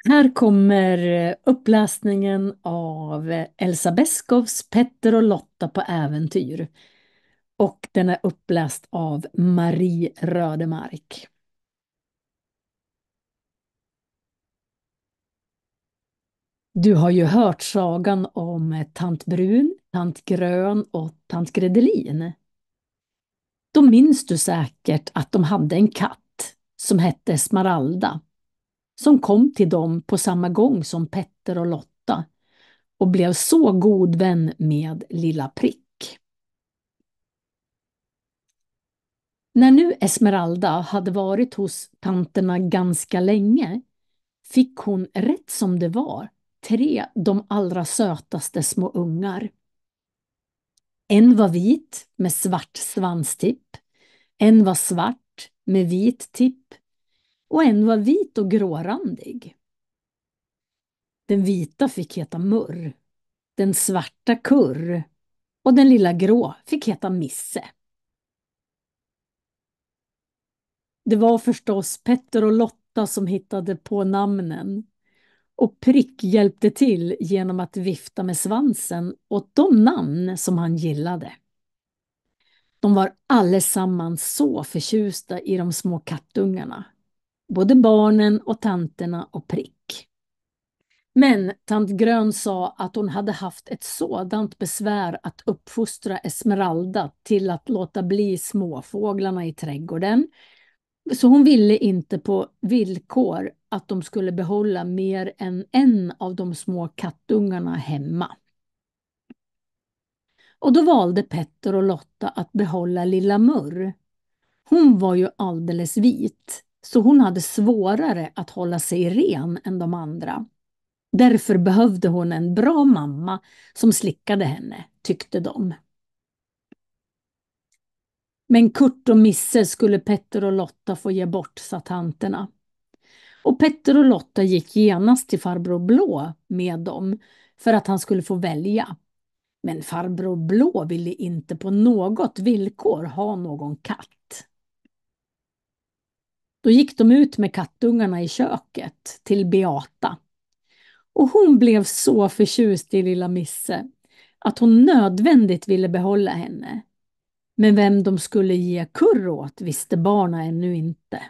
Här kommer uppläsningen av Elsa Beskows Petter och Lotta på äventyr. Och den är uppläst av Marie Rödemark. Du har ju hört sagan om tant Brun, tant Grön och tant Gredelin. Då minns du säkert att de hade en katt som hette Smaralda, som kom till dem på samma gång som Petter och Lotta och blev så god vän med Lilla Prick. När nu Esmeralda hade varit hos tanterna ganska länge fick hon rätt som det var de allra sötaste små ungar. En var vit med svart svanstipp, en var svart med vit tipp och en var vit och grårandig. Den vita fick heta Murr, den svarta Kurr och den lilla grå fick heta Misse. Det var förstås Petter och Lotta som hittade på namnen. Och Prick hjälpte till genom att vifta med svansen åt de namn som han gillade. De var allesammans så förtjusta i de små kattungarna. Både barnen och tanterna och Prick. Men tant Grön sa att hon hade haft ett sådant besvär att uppfostra Esmeralda till att låta bli småfåglarna i trädgården. Så hon ville inte på villkor att de skulle behålla mer än en av de små kattungarna hemma. Och då valde Petter och Lotta att behålla lilla Murr. Hon var ju alldeles vit, så hon hade svårare att hålla sig ren än de andra. Därför behövde hon en bra mamma som slickade henne, tyckte de. Men Kurt och Misse skulle Petter och Lotta få ge bort, sa tanterna. Och Petter och Lotta gick genast till farbror Blå med dem för att han skulle få välja. Men farbror Blå ville inte på något villkor ha någon katt. Då gick de ut med kattungarna i köket till Beata. Och hon blev så förtjust i lilla Misse att hon nödvändigt ville behålla henne. Men vem de skulle ge kurr åt visste barnen ännu inte.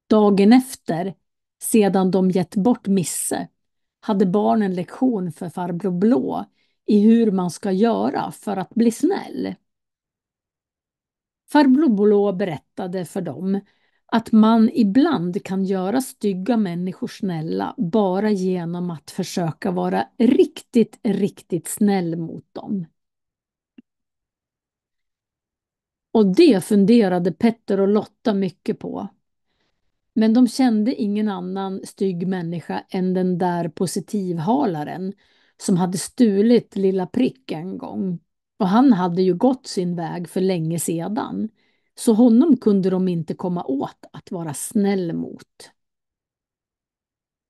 Dagen efter, sedan de gett bort Misse, hade barnen lektion för farbror Blå i hur man ska göra för att bli snäll. Farbror Blå berättade för dem att man ibland kan göra stygga människor snälla bara genom att försöka vara riktigt, riktigt snäll mot dem. Och det funderade Petter och Lotta mycket på. Men de kände ingen annan stygg människa än den där positivhalaren som hade stulit lilla Prick en gång. Och han hade ju gått sin väg för länge sedan. Så honom kunde de inte komma åt att vara snäll mot.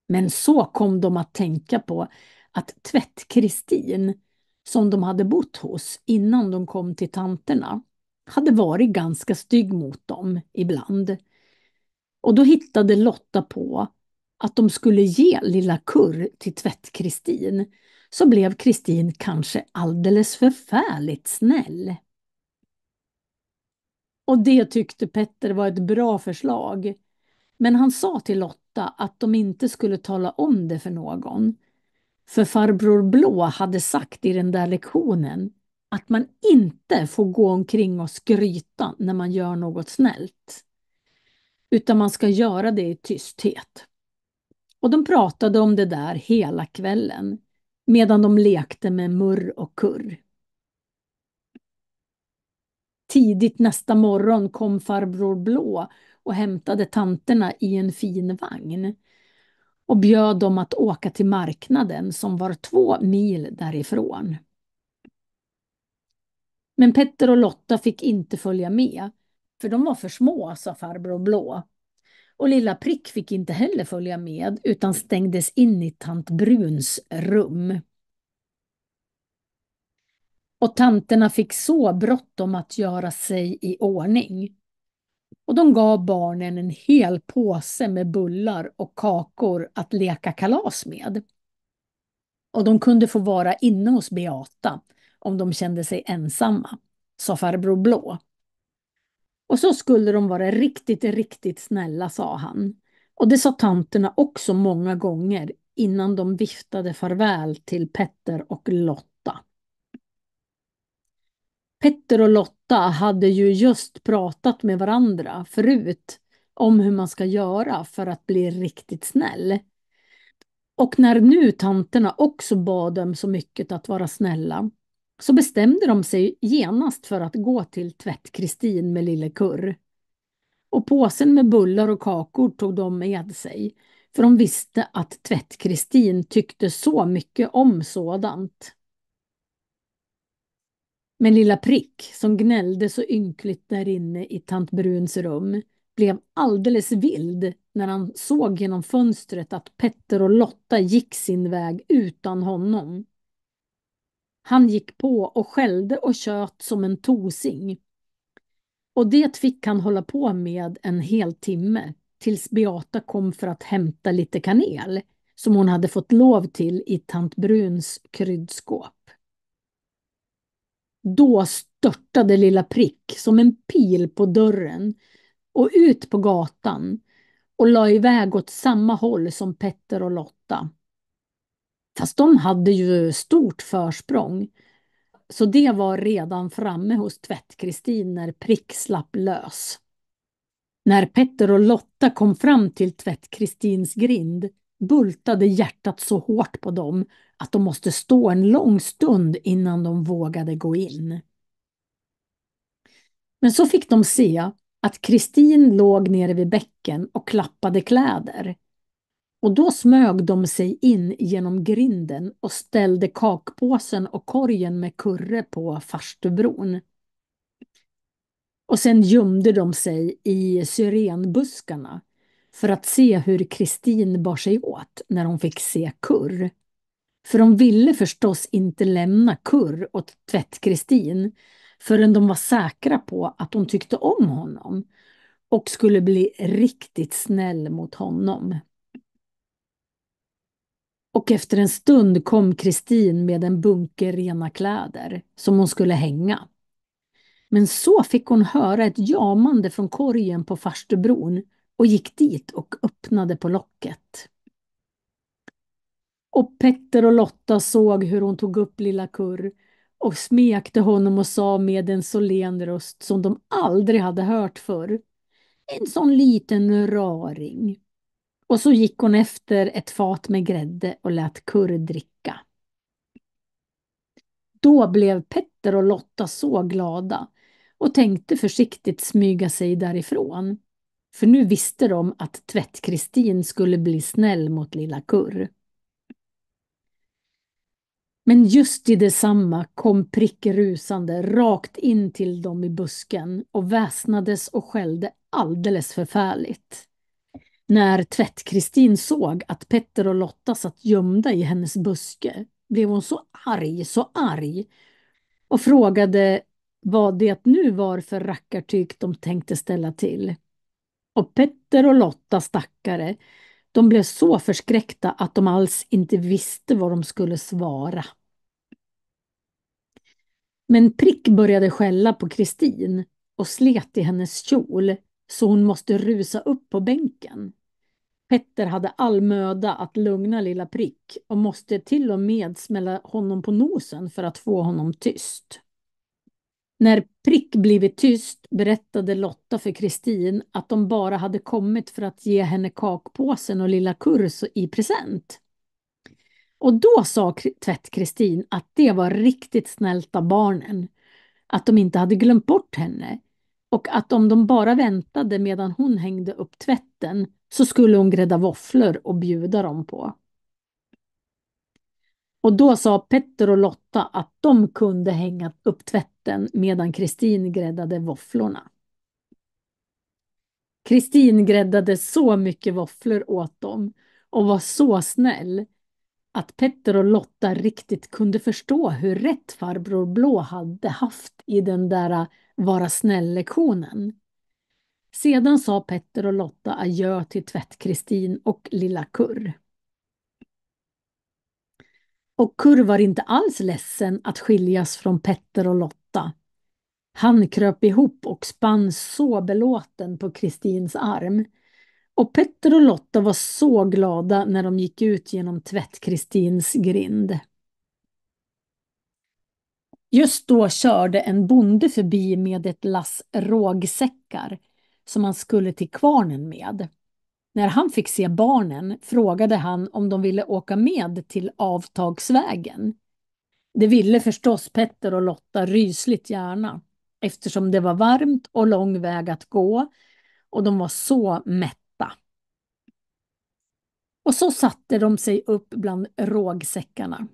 Men så kom de att tänka på att Tvätt-Kristin, som de hade bott hos innan de kom till tanterna, hade varit ganska stygg mot dem ibland. Och då hittade Lotta på att de skulle ge lilla Kurr till Tvätt-Kristin, så blev Kristin kanske alldeles förfärligt snäll. Och det tyckte Petter var ett bra förslag. Men han sa till Lotta att de inte skulle tala om det för någon. För farbror Blå hade sagt i den där lektionen att man inte får gå omkring och skryta när man gör något snällt. Utan man ska göra det i tysthet. Och de pratade om det där hela kvällen medan de lekte med Murr och Kurr. Tidigt nästa morgon kom farbror Blå och hämtade tanterna i en fin vagn och bjöd dem att åka till marknaden som var 2 mil därifrån. Men Petter och Lotta fick inte följa med, för de var för små, sa farbror Blå. Och lilla Prick fick inte heller följa med utan stängdes in i tant Bruns rum. Och tanterna fick så bråttom att göra sig i ordning. Och de gav barnen en hel påse med bullar och kakor att leka kalas med. Och de kunde få vara inne hos Beata om de kände sig ensamma, sa farbror Blå. Och så skulle de vara riktigt, riktigt snälla, sa han. Och det sa tanterna också många gånger innan de viftade farväl till Petter och Lotta. Petter och Lotta hade ju just pratat med varandra förut om hur man ska göra för att bli riktigt snäll. Och när nu tanterna också bad dem så mycket att vara snälla så bestämde de sig genast för att gå till Tvätt-Kristin med lille Kurr. Och påsen med bullar och kakor tog de med sig, för de visste att Tvätt-Kristin tyckte så mycket om sådant. Men lilla Prick, som gnällde så ynkligt där inne i tant Bruns rum, blev alldeles vild när han såg genom fönstret att Petter och Lotta gick sin väg utan honom. Han gick på och skällde och tjöt som en tosing. Och det fick han hålla på med en hel timme tills Beata kom för att hämta lite kanel som hon hade fått lov till i tant Bruns kryddskåp. Då störtade lilla Prick som en pil på dörren och ut på gatan och la iväg åt samma håll som Petter och Lotta. Fast de hade ju stort försprång, så det var redan framme hos Tvätt-Kristin när Prick slapp lös. När Petter och Lotta kom fram till Tvätt-Kristins grind bultade hjärtat så hårt på dem att de måste stå en lång stund innan de vågade gå in. Men så fick de se att Kristin låg nere vid bäcken och klappade kläder. Och då smög de sig in genom grinden och ställde kakpåsen och korgen med Kurre på farstubron. Och sen gömde de sig i syrenbuskarna för att se hur Kristin bar sig åt när hon fick se Kurr. För de ville förstås inte lämna Kurr åt Tvätt-Kristin förrän de var säkra på att hon tyckte om honom och skulle bli riktigt snäll mot honom. Och efter en stund kom Kristin med en bunke rena kläder som hon skulle hänga. Men så fick hon höra ett jamande från korgen på farstubron och gick dit och öppnade på locket. Och Petter och Lotta såg hur hon tog upp lilla Kurr och smekte honom och sa med en solen röst som de aldrig hade hört förr: en sån liten raring. Och så gick hon efter ett fat med grädde och lät Kurr dricka. Då blev Petter och Lotta så glada och tänkte försiktigt smyga sig därifrån. För nu visste de att Tvätt-Kristin skulle bli snäll mot lilla Kurr. Men just i detsamma kom Prick rusande rakt in till dem i busken och väsnades och skällde alldeles förfärligt. När Tvätt-Kristin såg att Petter och Lotta satt gömda i hennes buske blev hon så arg och frågade vad det nu var för rackartyg de tänkte ställa till. Och Petter och Lotta, stackare, de blev så förskräckta att de alls inte visste vad de skulle svara. Men Prick började skälla på Kristin och slet i hennes kjol så hon måste rusa upp på bänken. Petter hade all möda att lugna lilla Prick och måste till och med smälla honom på nosen för att få honom tyst. När Prick blivit tyst berättade Lotta för Kristin att de bara hade kommit för att ge henne kakpåsen och lilla Kurr i present. Och då sa Tvätt-Kristin att det var riktigt snällt av barnen, att de inte hade glömt bort henne och att om de bara väntade medan hon hängde upp tvätten så skulle hon grädda våfflor och bjuda dem på. Och då sa Petter och Lotta att de kunde hänga upp tvätten medan Kristin gräddade våfflorna. Kristin gräddade så mycket våfflor åt dem och var så snäll att Petter och Lotta riktigt kunde förstå hur rätt farbror Blå hade haft i den där vara snäll-lektionen. Sedan sa Petter och Lotta adjö till Tvätt-Kristin och lilla Kurr. Och Kurr var inte alls ledsen att skiljas från Petter och Lotta. Han kröp ihop och spann så belåten på Kristins arm. Och Petter och Lotta var så glada när de gick ut genom Tvätt-Kristins grind. Just då körde en bonde förbi med ett lass rågsäckar som han skulle till kvarnen med. När han fick se barnen frågade han om de ville åka med till avtagsvägen. Det ville förstås Petter och Lotta rysligt gärna, eftersom det var varmt och lång väg att gå och de var så mätta. Och så satte de sig upp bland rågsäckarna.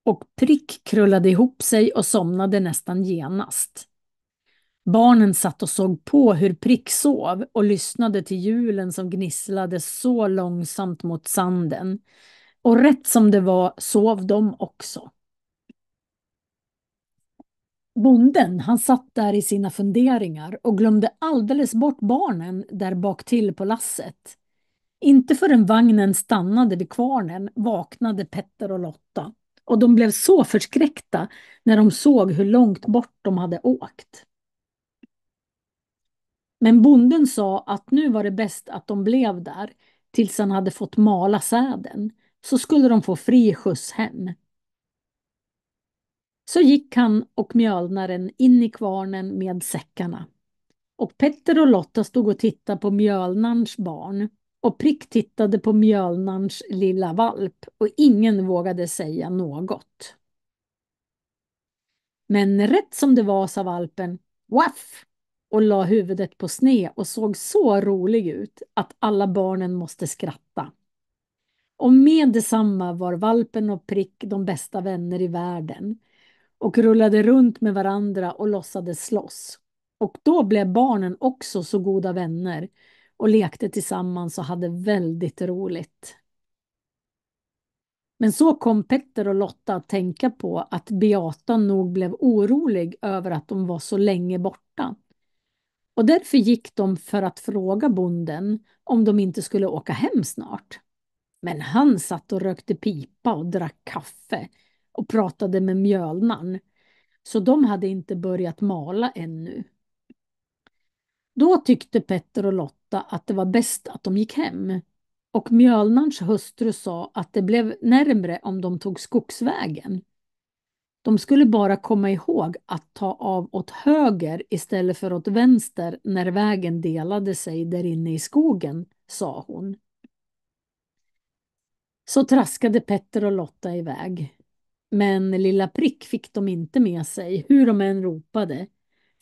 Och Prick krullade ihop sig och somnade nästan genast. Barnen satt och såg på hur Prick sov och lyssnade till hjulen som gnisslade så långsamt mot sanden. Och rätt som det var sov de också. Bonden, han satt där i sina funderingar och glömde alldeles bort barnen där bak till på lasset. Inte förrän vagnen stannade vid kvarnen vaknade Petter och Lotta. Och de blev så förskräckta när de såg hur långt bort de hade åkt. Men bonden sa att nu var det bäst att de blev där tills han hade fått mala säden, så skulle de få fri skjuts hem. Så gick han och mjölnaren in i kvarnen med säckarna. Och Petter och Lotta stod och tittade på mjölnarns barn. Och Prick tittade på mjölnarns lilla valp och ingen vågade säga något. Men rätt som det var sa valpen waff och la huvudet på sne och såg så rolig ut att alla barnen måste skratta. Och med detsamma var valpen och Prick de bästa vänner i världen och rullade runt med varandra och låtsades slåss. Och då blev barnen också så goda vänner och lekte tillsammans och hade väldigt roligt. Men så kom Petter och Lotta att tänka på att Beata nog blev orolig över att de var så länge borta. Och därför gick de för att fråga bonden om de inte skulle åka hem snart. Men han satt och rökte pipa och drack kaffe och pratade med mjölnarn, så de hade inte börjat mala ännu. Då tyckte Petter och Lotta att det var bäst att de gick hem. Och mjölnarns hustru sa att det blev närmre om de tog skogsvägen. De skulle bara komma ihåg att ta av åt höger istället för åt vänster när vägen delade sig där inne i skogen, sa hon. Så traskade Petter och Lotta iväg. Men lilla Prick fick de inte med sig hur de än ropade.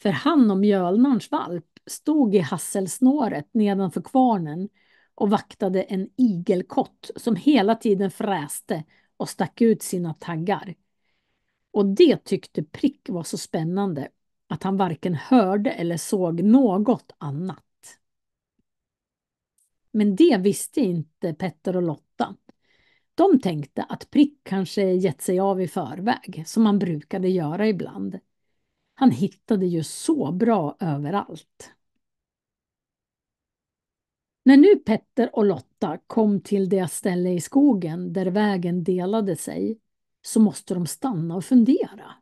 För han och mjölnarns valp stod i hasselsnåret nedanför kvarnen och vaktade en igelkott som hela tiden fräste och stack ut sina taggar. Och det tyckte Prick var så spännande att han varken hörde eller såg något annat. Men det visste inte Petter och Lotta. De tänkte att Prick kanske gett sig av i förväg, som han brukade göra ibland. Han hittade ju så bra överallt. När nu Petter och Lotta kom till det ställe i skogen där vägen delade sig, så måste de stanna och fundera.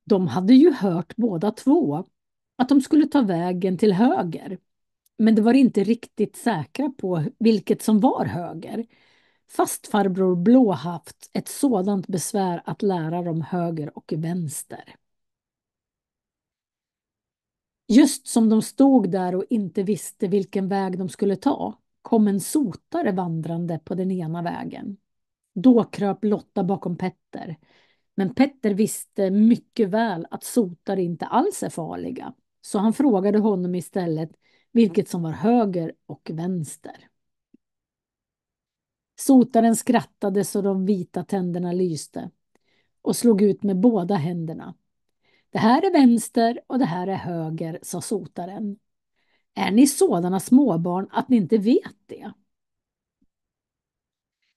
De hade ju hört båda två att de skulle ta vägen till höger, men de var inte riktigt säkra på vilket som var höger, fast farbror Blå haft ett sådant besvär att lära dem höger och vänster. Just som de stod där och inte visste vilken väg de skulle ta, kom en sotare vandrande på den ena vägen. Då kröp Lotta bakom Petter. Men Petter visste mycket väl att sotare inte alls är farliga, så han frågade honom istället vilket som var höger och vänster. Sotaren skrattade så de vita tänderna lyste och slog ut med båda händerna. Det här är vänster och det här är höger, sa sotaren. Är ni sådana småbarn att ni inte vet det?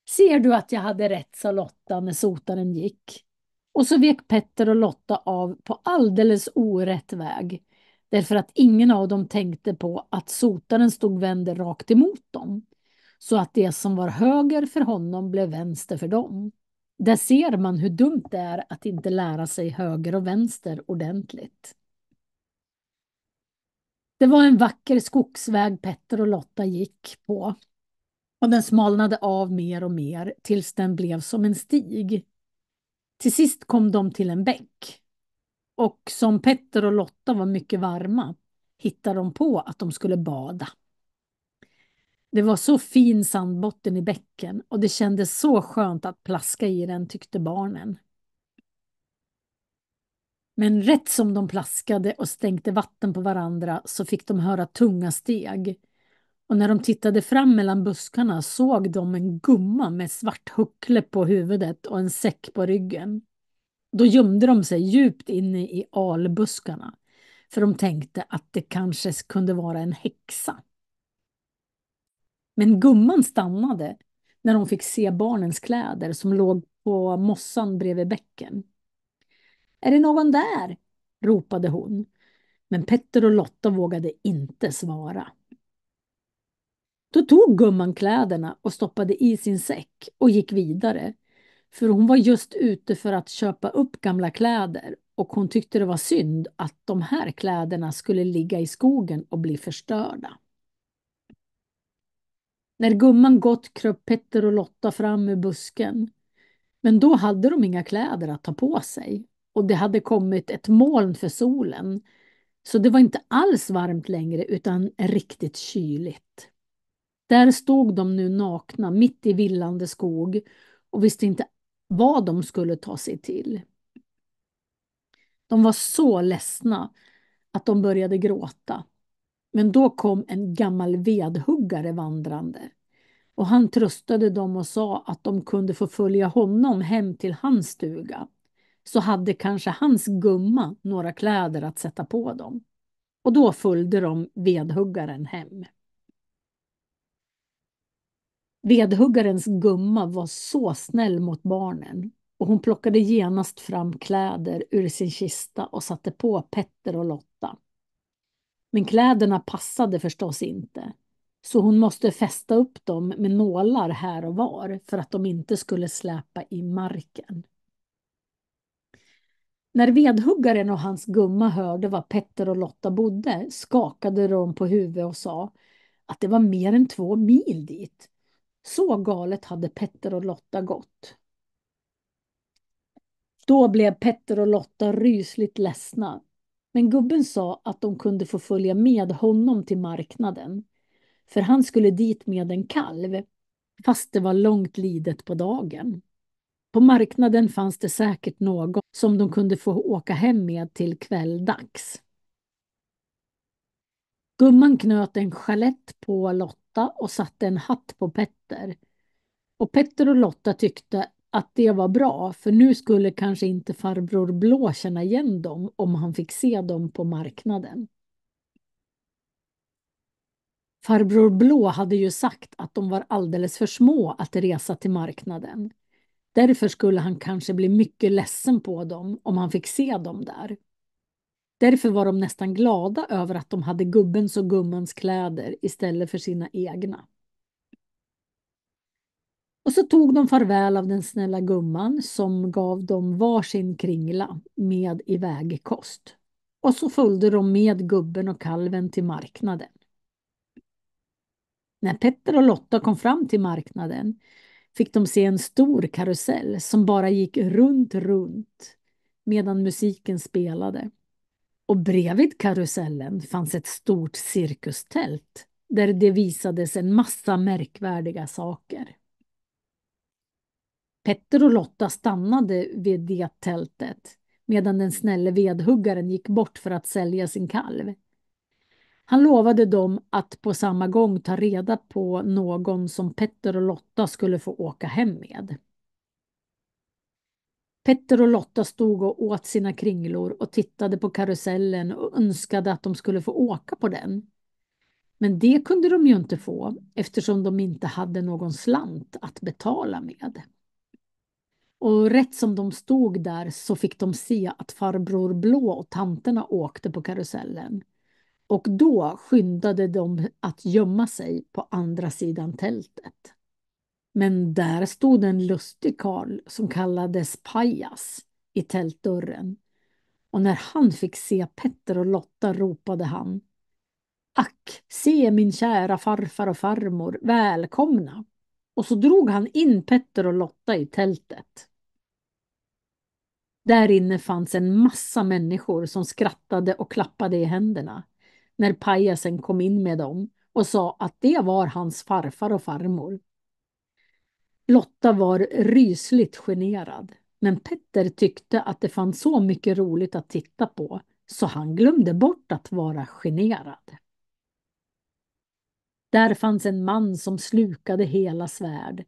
Ser du att jag hade rätt, sa Lotta när sotaren gick. Och så vek Petter och Lotta av på alldeles orätt väg. Därför att ingen av dem tänkte på att sotaren stod vänd rakt emot dem. Så att det som var höger för honom blev vänster för dem. Där ser man hur dumt det är att inte lära sig höger och vänster ordentligt. Det var en vacker skogsväg Petter och Lotta gick på. Och den smalnade av mer och mer tills den blev som en stig. Till sist kom de till en bäck. Och som Petter och Lotta var mycket varma hittade de på att de skulle bada. Det var så fin sandbotten i bäcken och det kändes så skönt att plaska i den, tyckte barnen. Men rätt som de plaskade och stänkte vatten på varandra så fick de höra tunga steg. Och när de tittade fram mellan buskarna såg de en gumma med svart huckle på huvudet och en säck på ryggen. Då gömde de sig djupt inne i albuskarna, för de tänkte att det kanske kunde vara en häxa. Men gumman stannade när de fick se barnens kläder som låg på mossan bredvid bäcken. Är det någon där? Ropade hon. Men Petter och Lotta vågade inte svara. Då tog gumman kläderna och stoppade i sin säck och gick vidare. För hon var just ute för att köpa upp gamla kläder och hon tyckte det var synd att de här kläderna skulle ligga i skogen och bli förstörda. När gumman gått kröp Petter och Lotta fram ur busken. Men då hade de inga kläder att ta på sig och det hade kommit ett moln för solen. Så det var inte alls varmt längre utan riktigt kyligt. Där stod de nu nakna mitt i villande skog och visste inte vad de skulle ta sig till. De var så ledsna att de började gråta. Men då kom en gammal vedhuggare vandrande. Och han tröstade dem och sa att de kunde få följa honom hem till hans stuga. Så hade kanske hans gumma några kläder att sätta på dem. Och då följde de vedhuggaren hem. Vedhuggarens gumma var så snäll mot barnen och hon plockade genast fram kläder ur sin kista och satte på Petter och Lotta. Men kläderna passade förstås inte, så hon måste fästa upp dem med nålar här och var för att de inte skulle släpa i marken. När vedhuggaren och hans gumma hörde var Petter och Lotta bodde skakade de på huvudet och sa att det var mer än 2 mil dit. Så galet hade Petter och Lotta gått. Då blev Petter och Lotta rysligt ledsna. Men gubben sa att de kunde få följa med honom till marknaden. För han skulle dit med en kalv, fast det var långt lidet på dagen. På marknaden fanns det säkert någon som de kunde få åka hem med till kvälldags. Gumman knöt en chalett på Lotta och satte en hatt på Petter. Och Petter och Lotta tyckte att det var bra, för nu skulle kanske inte farbror Blå känna igen dem om han fick se dem på marknaden. Farbror Blå hade ju sagt att de var alldeles för små att resa till marknaden. Därför skulle han kanske bli mycket ledsen på dem om han fick se dem där. Därför var de nästan glada över att de hade gubbens och gummans kläder istället för sina egna. Och så tog de farväl av den snälla gumman som gav dem varsin kringla med ivägkost. Och så följde de med gubben och kalven till marknaden. När Petter och Lotta kom fram till marknaden fick de se en stor karusell som bara gick runt medan musiken spelade. Och bredvid karusellen fanns ett stort cirkustält där det visades en massa märkvärdiga saker. Petter och Lotta stannade vid det tältet medan den snälle vedhuggaren gick bort för att sälja sin kalv. Han lovade dem att på samma gång ta reda på någon som Petter och Lotta skulle få åka hem med. Petter och Lotta stod och åt sina kringlor och tittade på karusellen och önskade att de skulle få åka på den. Men det kunde de ju inte få eftersom de inte hade någon slant att betala med. Och rätt som de stod där så fick de se att farbror Blå och tanterna åkte på karusellen. och då skyndade de att gömma sig på andra sidan tältet. Men där stod en lustig karl som kallades Pajas i tältdörren. Och när han fick se Petter och Lotta ropade han: Ack, se min kära farfar och farmor, välkomna! Och så drog han in Petter och Lotta i tältet. Där inne fanns en massa människor som skrattade och klappade i händerna när pajasen kom in med dem och sa att det var hans farfar och farmor. Lotta var rysligt generad, men Petter tyckte att det fanns så mycket roligt att titta på så han glömde bort att vara generad. Där fanns en man som slukade hela svärd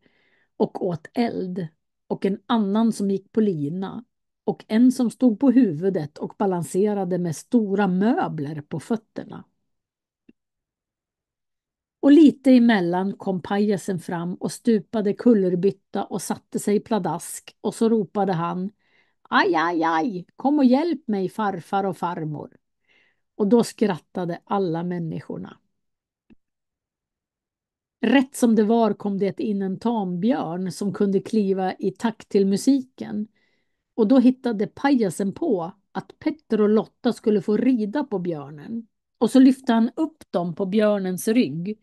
och åt eld och en annan som gick på lina och en som stod på huvudet och balanserade med stora möbler på fötterna. Och lite emellan kom pajasen fram och stupade kullerbytta och satte sig pladask och så ropade han: Aj, aj, aj, kom och hjälp mig farfar och farmor. Och då skrattade alla människorna. Rätt som det var kom det in en tambjörn som kunde kliva i takt till musiken. Och då hittade pajasen på att Petter och Lotta skulle få rida på björnen. Och så lyfte han upp dem på björnens rygg.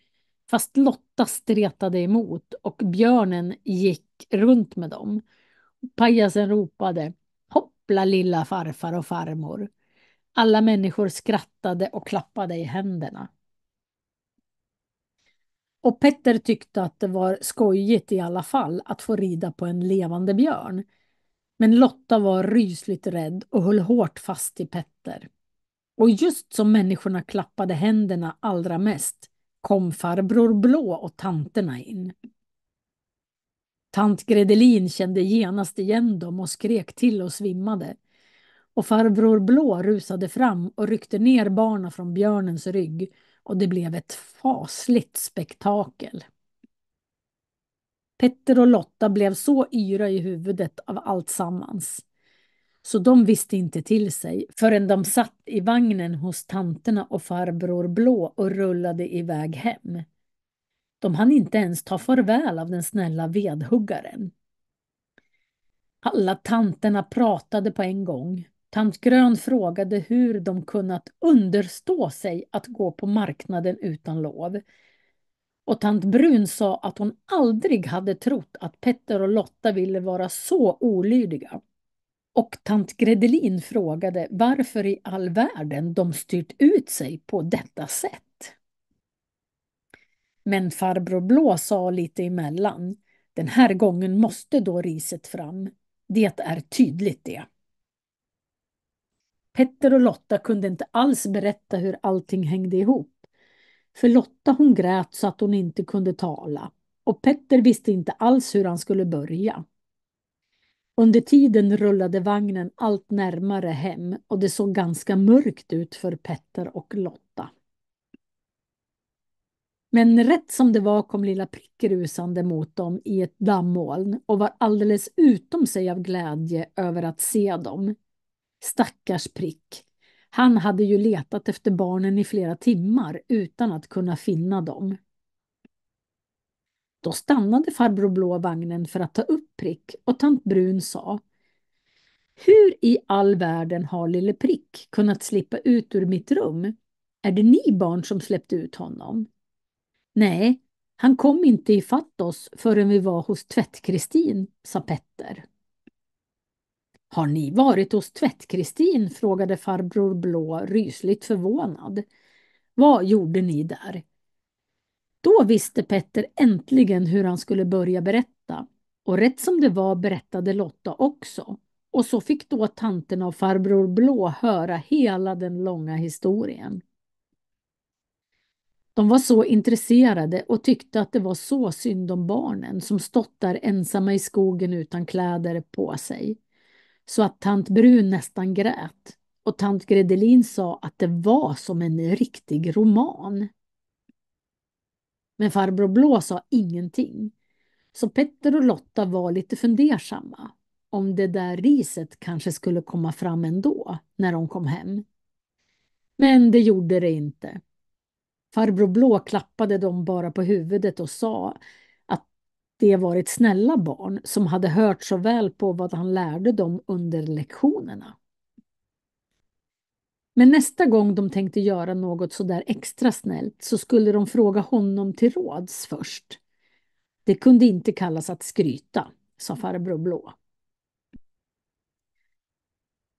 Fast Lotta stretade emot och björnen gick runt med dem. Pajasen ropade: Hoppla lilla farfar och farmor. Alla människor skrattade och klappade i händerna. Och Petter tyckte att det var skojigt i alla fall att få rida på en levande björn. Men Lotta var rysligt rädd och höll hårt fast i Petter. Och just som människorna klappade händerna allra mest kom farbror Blå och tanterna in. Tant Gredelin kände genast igen dem och skrek till och svimmade. Och farbror Blå rusade fram och ryckte ner barnen från björnens rygg och det blev ett fasligt spektakel. Petter och Lotta blev så yra i huvudet av allt sammans. Så de visste inte till sig förrän de satt i vagnen hos tanterna och farbror Blå och rullade iväg hem. De hann inte ens ta farväl av den snälla vedhuggaren. Alla tanterna pratade på en gång. Tant Grön frågade hur de kunnat understå sig att gå på marknaden utan lov. Och tant Brun sa att hon aldrig hade trott att Petter och Lotta ville vara så olydiga. Och tant Gredelin frågade varför i all världen de styrt ut sig på detta sätt. Men farbror Blå sa lite emellan: Den här gången måste då riset fram. Det är tydligt det. Petter och Lotta kunde inte alls berätta hur allting hängde ihop. För Lotta hon grät så att hon inte kunde tala. Och Petter visste inte alls hur han skulle börja. Under tiden rullade vagnen allt närmare hem och det såg ganska mörkt ut för Petter och Lotta. Men rätt som det var kom lilla Prick rusande mot dem i ett dammoln och var alldeles utom sig av glädje över att se dem. Stackars Prick. Han hade ju letat efter barnen i flera timmar utan att kunna finna dem. Då stannade farbror Blå vagnen för att ta upp Prick och tant Brun sa: Hur i all världen har lille Prick kunnat slippa ut ur mitt rum? Är det ni barn som släppte ut honom? Nej, han kom inte ifatt oss förrän vi var hos Tvätt-Kristin, sa Petter. Har ni varit hos Tvätt-Kristin? Frågade farbror Blå rysligt förvånad. Vad gjorde ni där? Då visste Petter äntligen hur han skulle börja berätta. Och rätt som det var berättade Lotta också. Och så fick då tanterna och farbror Blå höra hela den långa historien. De var så intresserade och tyckte att det var så synd om barnen som stått där ensamma i skogen utan kläder på sig. Så att tant Brun nästan grät. Och tant Gredelin sa att det var som en riktig roman. Men farbror Blå sa ingenting. Så Petter och Lotta var lite fundersamma. Om det där riset kanske skulle komma fram ändå när de kom hem. Men det gjorde det inte. Farbror Blå klappade dem bara på huvudet och sa att de varit snälla barn som hade hört så väl på vad han lärde dem under lektionerna. Men nästa gång de tänkte göra något så där extra snällt så skulle de fråga honom till råds först. Det kunde inte kallas att skryta, sa farbror Blå.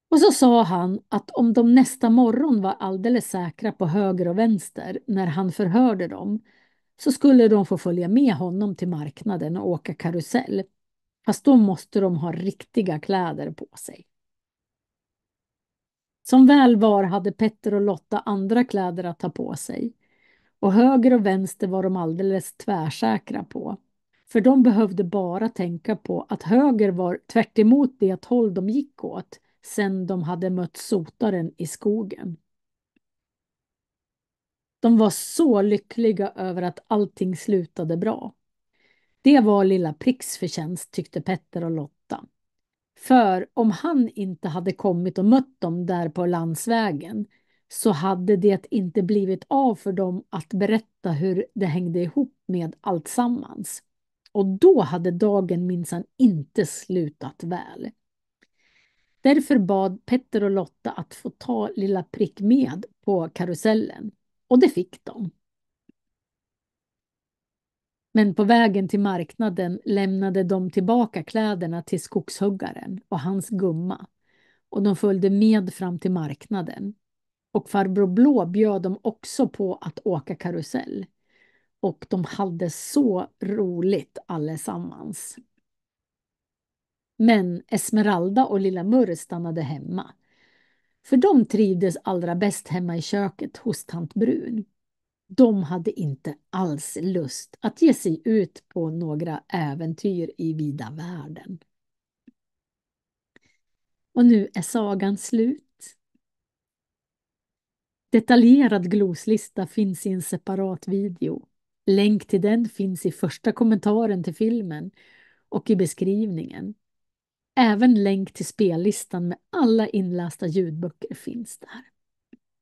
Och så sa han att om de nästa morgon var alldeles säkra på höger och vänster när han förhörde dem så skulle de få följa med honom till marknaden och åka karusell. Fast då måste de ha riktiga kläder på sig. Som väl var hade Petter och Lotta andra kläder att ta på sig. Och höger och vänster var de alldeles tvärsäkra på. För de behövde bara tänka på att höger var tvärt emot det håll de gick åt sen de hade mött sotaren i skogen. De var så lyckliga över att allting slutade bra. Det var lilla Pricks förtjänst, tyckte Petter och Lotta. För om han inte hade kommit och mött dem där på landsvägen så hade det inte blivit av för dem att berätta hur det hängde ihop med allt sammans. Och då hade dagen minsann inte slutat väl. Därför bad Petter och Lotta att få ta lilla Prick med på karusellen. Och det fick de. Men på vägen till marknaden lämnade de tillbaka kläderna till skogshuggaren och hans gumma. Och de följde med fram till marknaden. Och farbror Blå bjöd dem också på att åka karusell. Och de hade så roligt allesammans. Men Esmeralda och lilla Murr stannade hemma. För de trivdes allra bäst hemma i köket hos tant Brun. De hade inte alls lust att ge sig ut på några äventyr i vida världen. Och nu är sagan slut. Detaljerad gloslista finns i en separat video. Länk till den finns i första kommentaren till filmen och i beskrivningen. Även länk till spellistan med alla inlästa ljudböcker finns där.